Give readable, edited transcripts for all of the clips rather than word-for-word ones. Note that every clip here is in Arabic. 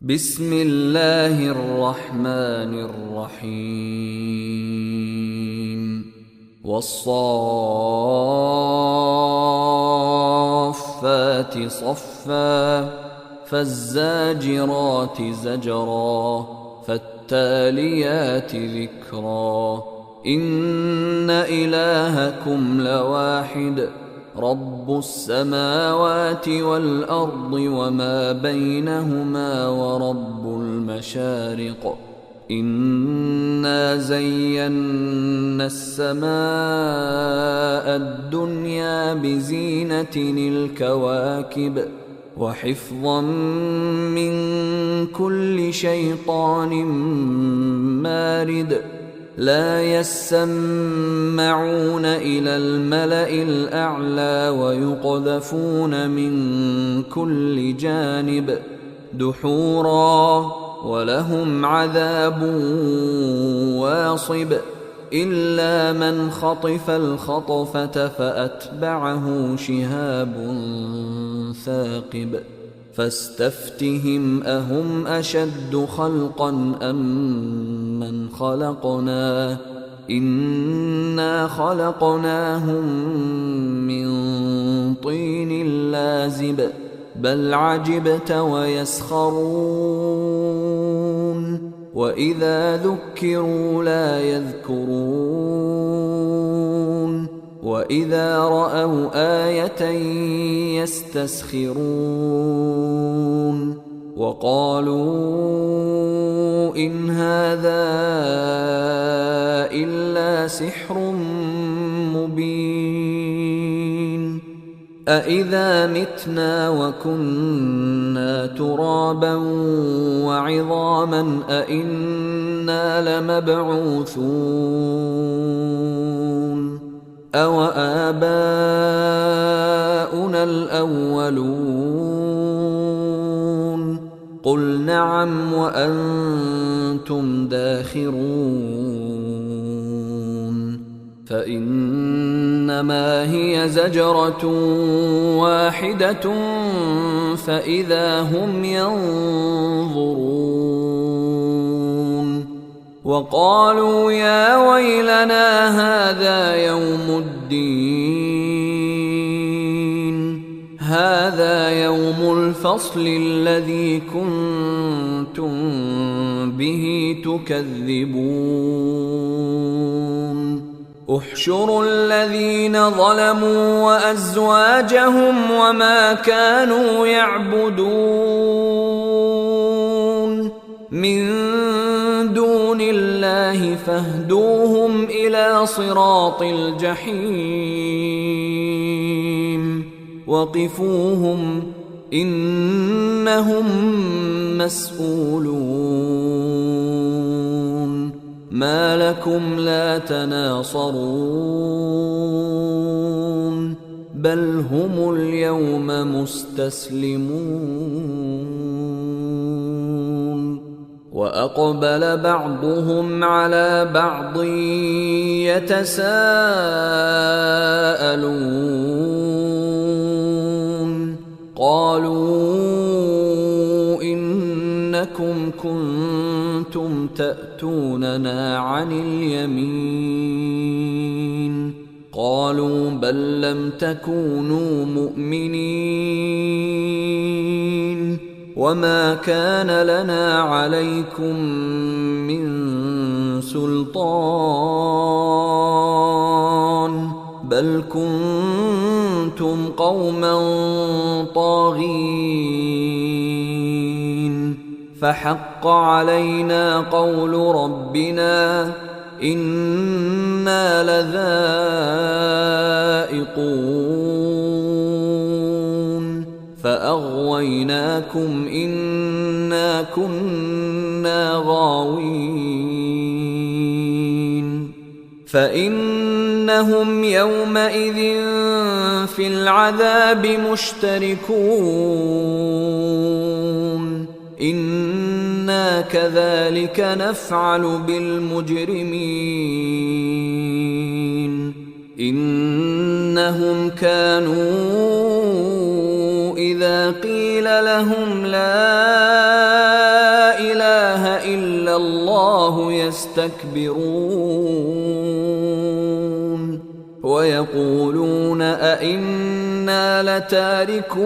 بسم الله الرحمن الرحيم والصافات صفا فالزاجرات زجرا فالتاليات ذكرا إن إلهكم لواحد رب السماوات والأرض وما بينهما ورب المشارق إنا زينا السماء الدنيا بزينة الكواكب وحفظا من كل شيطان مارد لا يسمعون إلى الملأ الأعلى ويقذفون من كل جانب دحورا ولهم عذاب واصب إلا من خطف الخطفة فأتبعه شهاب ثاقب فاستفتهم أهم أشد خلقا أم من خلقنا إنا خلقناهم من طين لازب بل عجبت ويسخرون وإذا ذكروا لا يذكرون وإذا رأوا آية يستسخرون وقالوا إن هذا إلا سحر مبين أإذا متنا وكنا ترابا وعظاما أإنا لمبعوثون أوآباؤنا الأولون قل نعم وأنتم داخرون فإنما هي زجرة واحدة فإذا هم ينظرون وقالوا يا ويلنا هذا يوم الدين هذا يوم الفصل الذي كنتم به تكذبون احشروا الذين ظلموا وأزواجهم وما كانوا يعبدون من دون الله فاهدوهم إلى صراط الجحيم وقفوهم إنهم مسؤولون ما لكم لا تناصرون بل هم اليوم مستسلمون وأقبل بعضهم على بعض يتساءلون قالوا إنكم كنتم تأتوننا عن اليمين قالوا بل لم تكونوا مؤمنين وما كان لنا عليكم من سلطان بل كنتم قوما طاغين فحق علينا قول ربنا إنا لذائقون فأغويناكم إنا كنا غاوين فإنهم يومئذ في العذاب مشتركون إنا كذلك نفعل بالمجرمين إنهم كانوا إذا قيل لهم لا إله إلا الله قالوا آمنا وإذا خلا بعضهم إلى بعض قالوا إنا كنا معكم إنما أنتم مستهزئون إنما يستهزئ بهم الذين ينادونهم من دون الله ألا إنهم هم الكاذبون إذا قيل لهم لا يستكبرون ويقولون أئنا لتاركو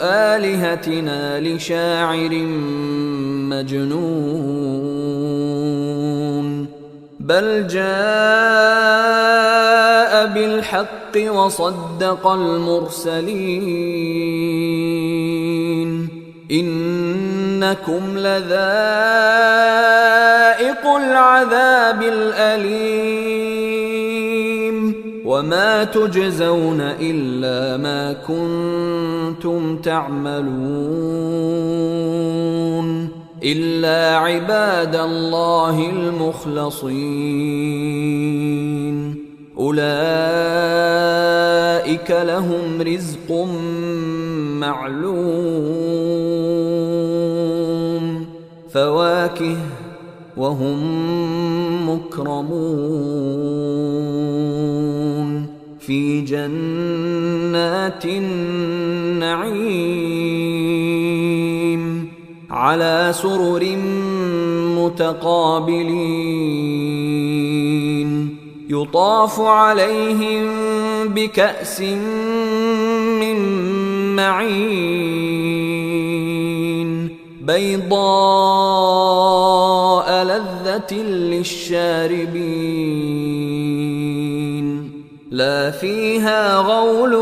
آلهتنا لشاعر مجنون بل جاء بالحق وصدق المرسلين إنكم لذائق العذاب الأليم وما تجزون إلا ما كنتم تعملون إلا عباد الله المخلصين أولئك لهم رزق معلوم فواكه وهم مكرمون في جنات النعيم على سرر متقابلين يطاف عليهم بكأس من معين بيضاء لذة للشاربين لا فيها غول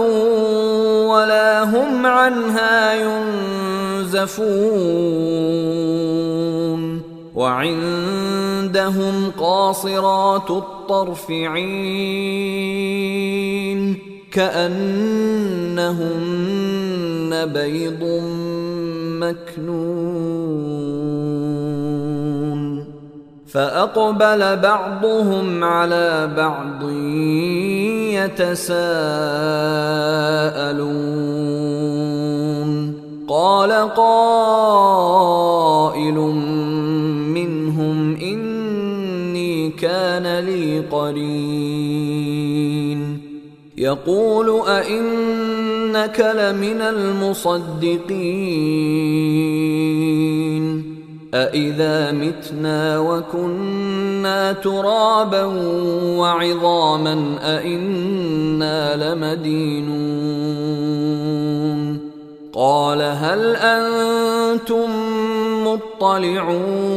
ولا هم عنها ينزفون وعندهم قاصرات الطرف عين كأنهن بيض مكنون فأقبل بعضهم على بعض يتساءلون قال قائل منهم إني كان لي قرين يقول أئنك لمن المصدقين أإذا متنا وكنا ترابا وعظاما أئنا لمدينون قال هل أنتم مطلعون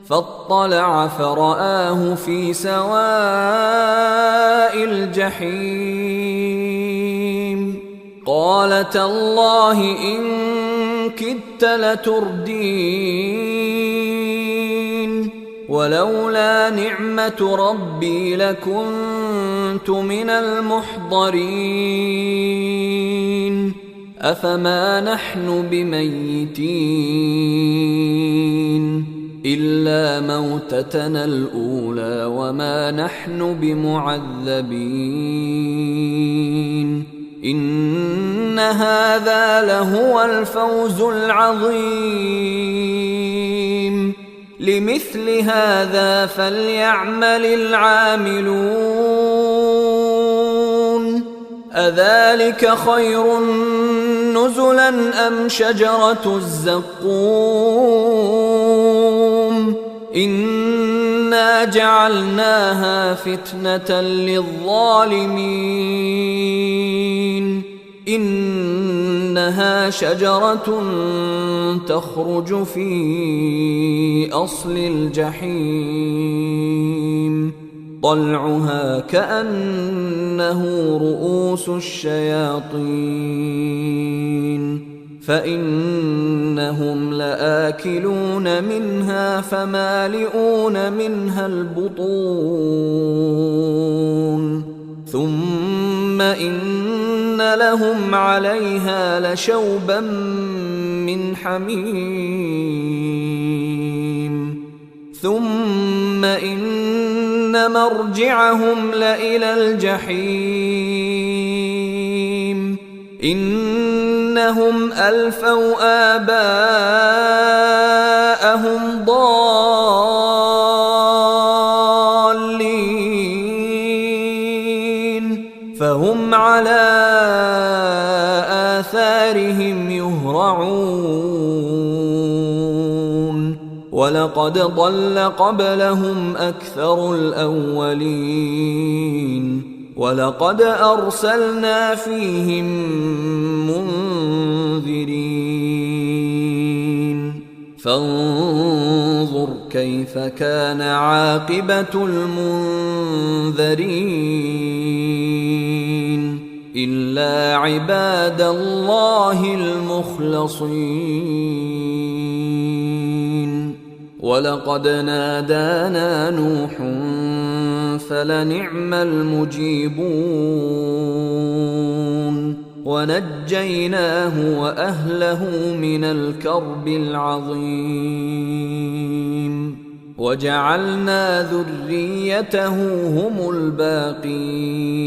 فاطلع فرآه في سواء الجحيم قال تالله إن كدت لتردين ولولا نعمة ربي لكنت من المحضرين أفما نحن بميتين إلا موتتنا الأولى وما نحن بمعذبين إن هذا لهو الفوز العظيم لمثل هذا فليعمل العاملون أذلك خير نزلا أم شجرة الزقوم إنا جعلناها فتنة للظالمين إنها شجرة تخرج في أصل الجحيم طلعها كأنه رؤوس الشياطين فإنهم لآكلون منها فمالئون منها البطون ثم إن لهم عليها لشوبا من حميم ثم إن مرجعهم لإلى الجحيم إنهم ألفوا آباءهم ضالين فهم على آثارهم هم يهرعون ولقد ضل قبلهم أكثر الأولين ولقد أرسلنا فيهم منذرين فانظر كيف كان عاقبة المنذرين إلا عباد الله المخلصين ولقد نادانا نوح فلنعم المجيبون ونجيناه وأهله من الكرب العظيم وجعلنا ذريته هم الباقين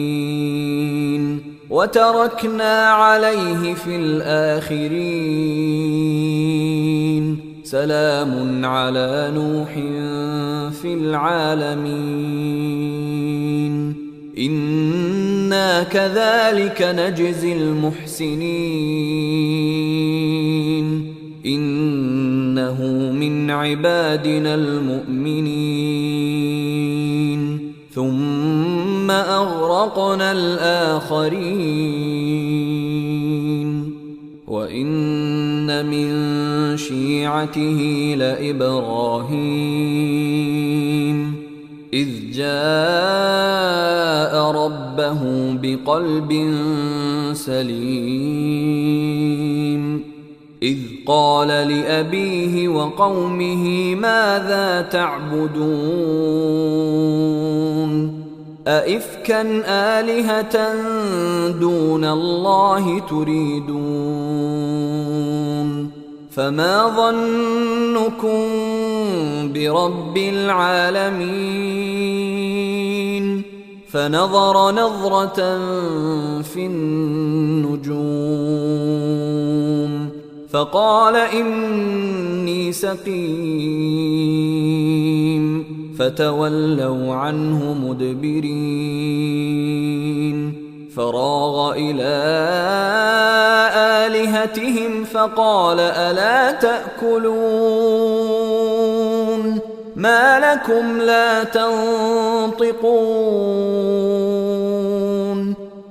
وتركنا عليه في الآخرين سلام على نوح في العالمين إنا كذلك نجزي المحسنين إنه من عبادنا المؤمنين ثم أغرقنا الآخرين وإن من شيعته لإبراهيم إذ جاء ربه بقلب سليم إذ قال لأبيه وقومه ماذا تعبدون أئفكا آلهة دون الله تريدون فما ظنكم برب العالمين فنظر نظرة في النجوم فقال إني سقيم فتولوا عنه مدبرين فراغ إلى آلهتهم فقال ألا تأكلون ما لكم لا تنطقون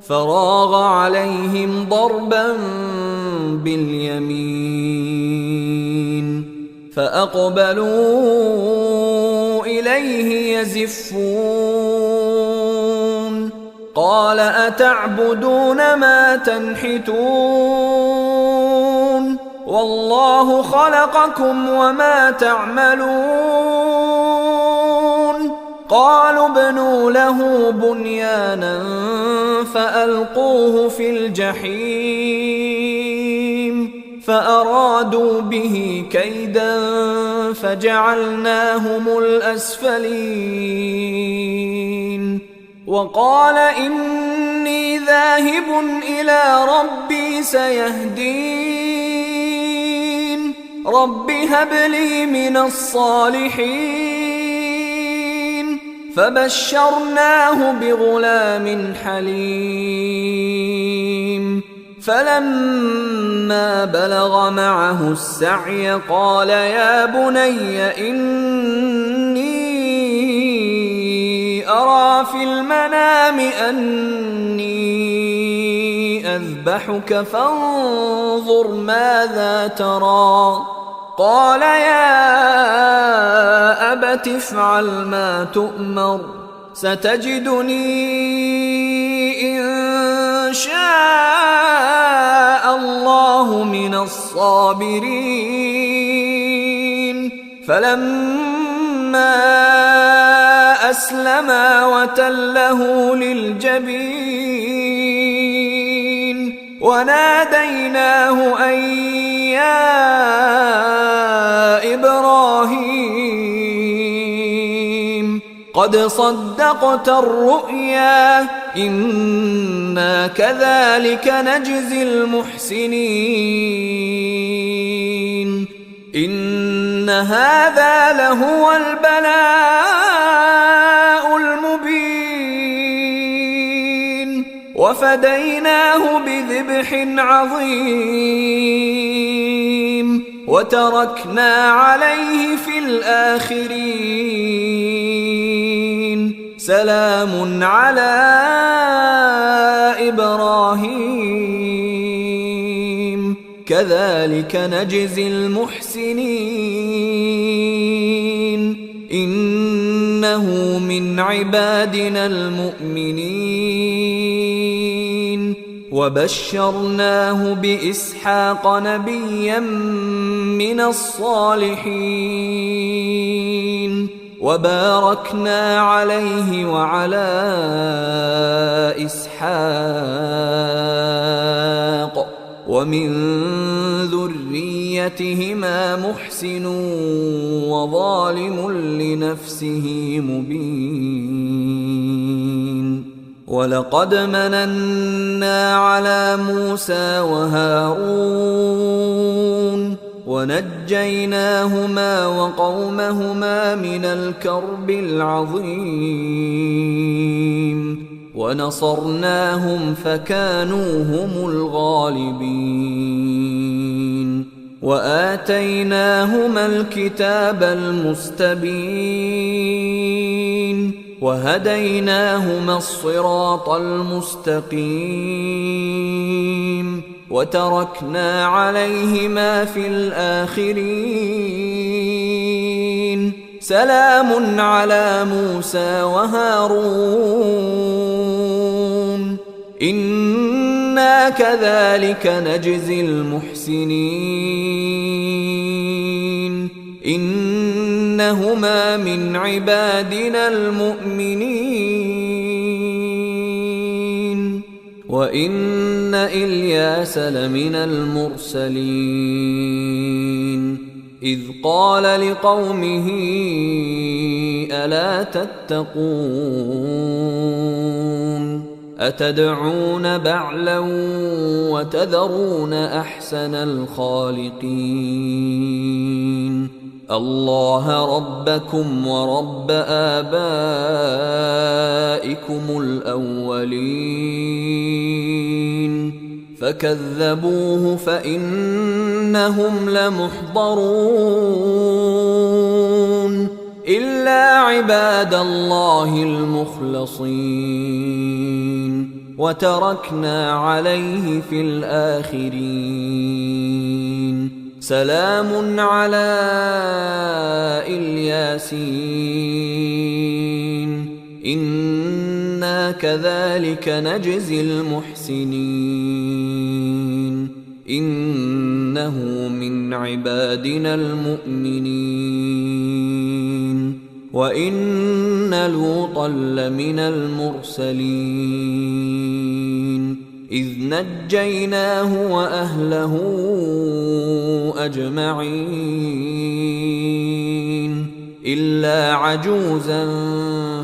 فراغ عليهم ضربا باليمين فأقبلوا إليه يزفون قال أتعبدون ما تنحتون والله خلقكم وما تعملون قالوا ابنوا له بنيانا فألقوه في الجحيم فأرادوا به كيدا فجعلناهم الأسفلين وقال إني ذاهب إلى ربي سيهدين رب هب لي من الصالحين فبشرناه بغلام حليم فلما بلغ معه السعي قال يا بني إني أرى في المنام أني أذبحك فانظر ماذا ترى قال يا أبت افعل ما تؤمر ستجدني إن شاء الله من الصابرين فلما أسلما وتله للجبين وناديناه أن يا إبراهيم قد صدقت الرؤيا إنا كذلك نجزي المحسنين إن هذا لهو البلاء المبين وفديناه بذبح عظيم وتركنا عليه في الآخرين سلام على إبراهيم كذلك نجزي المحسنين إنه من عبادنا المؤمنين وبشرناه بإسحاق نبيا من الصالحين وباركنا عليه وعلى إسحاق ومن ذريتهما محسن وظالم لنفسه مبين ولقد مننا على موسى وهارون ونجيناهما وقومهما من الكرب العظيم ونصرناهم فكانوا هم الغالبين وآتيناهما الكتاب المستبين وهديناهما الصراط المستقيم وتركنا عليهما في الآخرين سلام على موسى وهارون إنا كذلك نجزي المحسنين إنهما من عبادنا المؤمنين وإن إلياس لمن المرسلين إذ قال لقومه ألا تتقون أتدعون بعلا وتذرون أحسن الخالقين الله ربكم ورب آبائكم الأولين فكذبوه فإنهم لمحضرون إلا عباد الله المخلصين وتركنا عليه في الآخرين سلام على الياسين إنا كذلك نجزي المحسنين إنه من عبادنا المؤمنين وإن لوطا لمن المرسلين إذ نجيناه وأهله أجمعين إلا عجوزا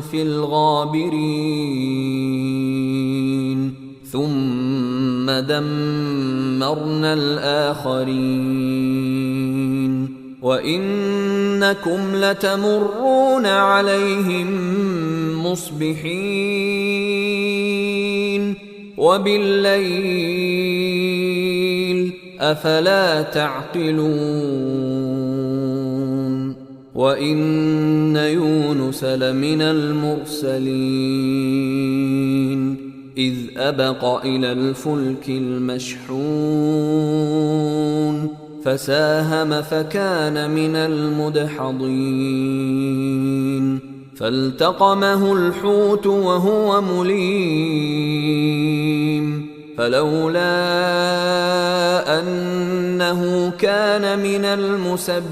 في الغابرين ثم دمرنا الآخرين وإنكم لتمرون عليهم مصبحين وبالليل أفلا تعقلون وإن يونس لمن المرسلين إذ أبق إلى الفلك المشحون فساهم فكان من المدحضين فالتقمه الحوت وهو مليم فلولا أنه كان من المسبحين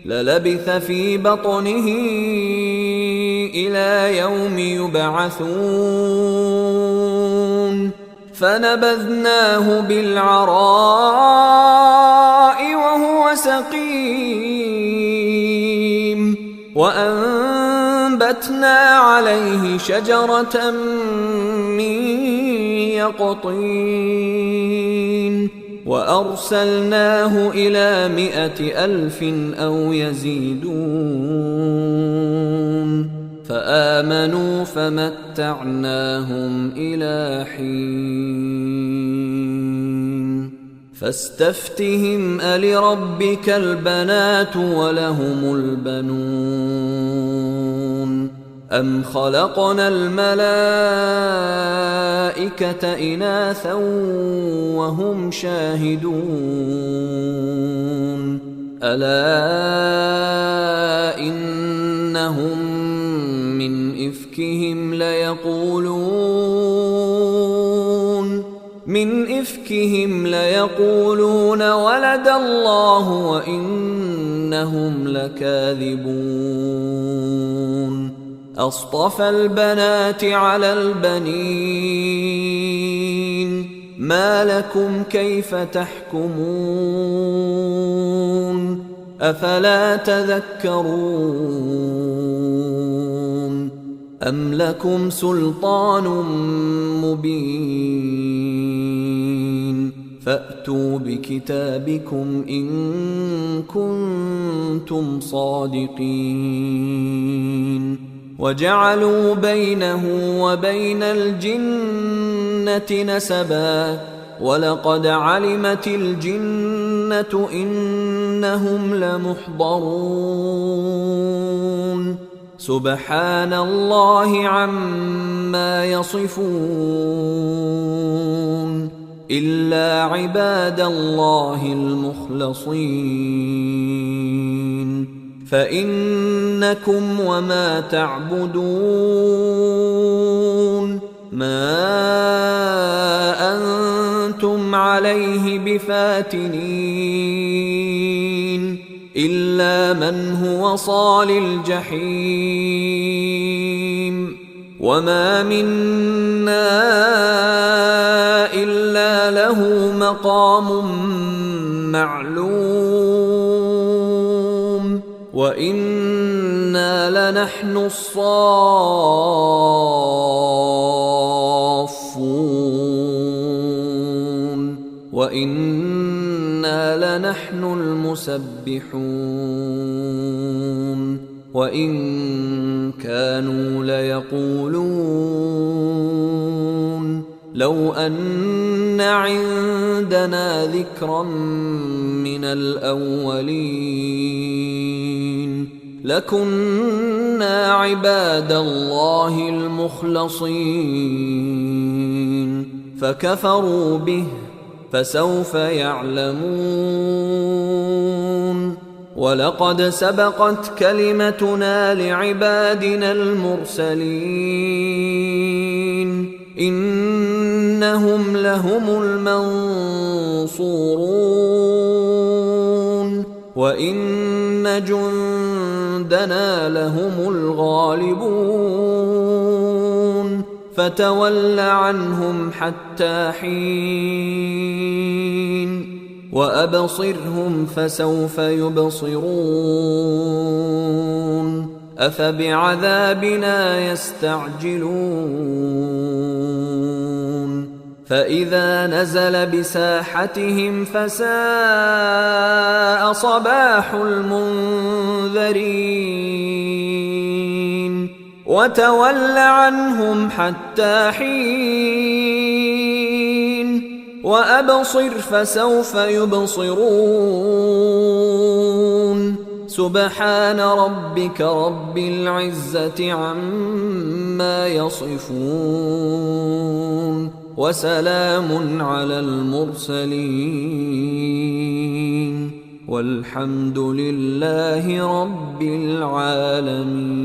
للبث في بطنه إلى يوم يبعثون فنبذناه بالعراء وهو سقيم وأنبتنا عليه شجرة من يقطين وأرسلناه إلى 100,000 أو يزيدون فآمنوا فمتعناهم إلى حين فاستفتهم ألربك البنات ولهم البنون أم خلقنا الملائكة إناثا وهم شاهدون ألا إنهم من إفكهم ليقولون ولد الله وإنهم لكاذبون أصطفى البنات على البنين ما لكم كيف تحكمون أفلا تذكرون أم لكم سلطان مبين فأتوا بكتابكم إن كنتم صادقين وجعلوا بينه وبين الجنة نسبا ولقد علمت الجنة إنهم لمحضرون سبحان الله عما يصفون إلا عباد الله المخلصين فإنكم وما تعبدون ما أنتم عليه بفاتنين إلا من هو صال الجحيم وما منا إلا له مقام معلوم وإنا لنحن الصافون وإنا لنحن المسبحون وإن كانوا ليقولون لو أن عندنا ذكرا من الأولين لكنا عباد الله المخلصين فكفروا به فسوف يعلمون ولقد سبقت كلمتنا لعبادنا المرسلين إنهم لهم المنصورون وإن جندنا لهم الغالبون فتول عنهم حتى حين وأبصرهم فسوف يبصرون أفبعذابنا يستعجلون فإذا نزل بساحتهم فساء صباح المنذرين وتول عنهم حتى حين وأبصر فسوف يبصرون سبحان ربك رب العزة عما يصفون وسلام على المرسلين والحمد لله رب العالمين.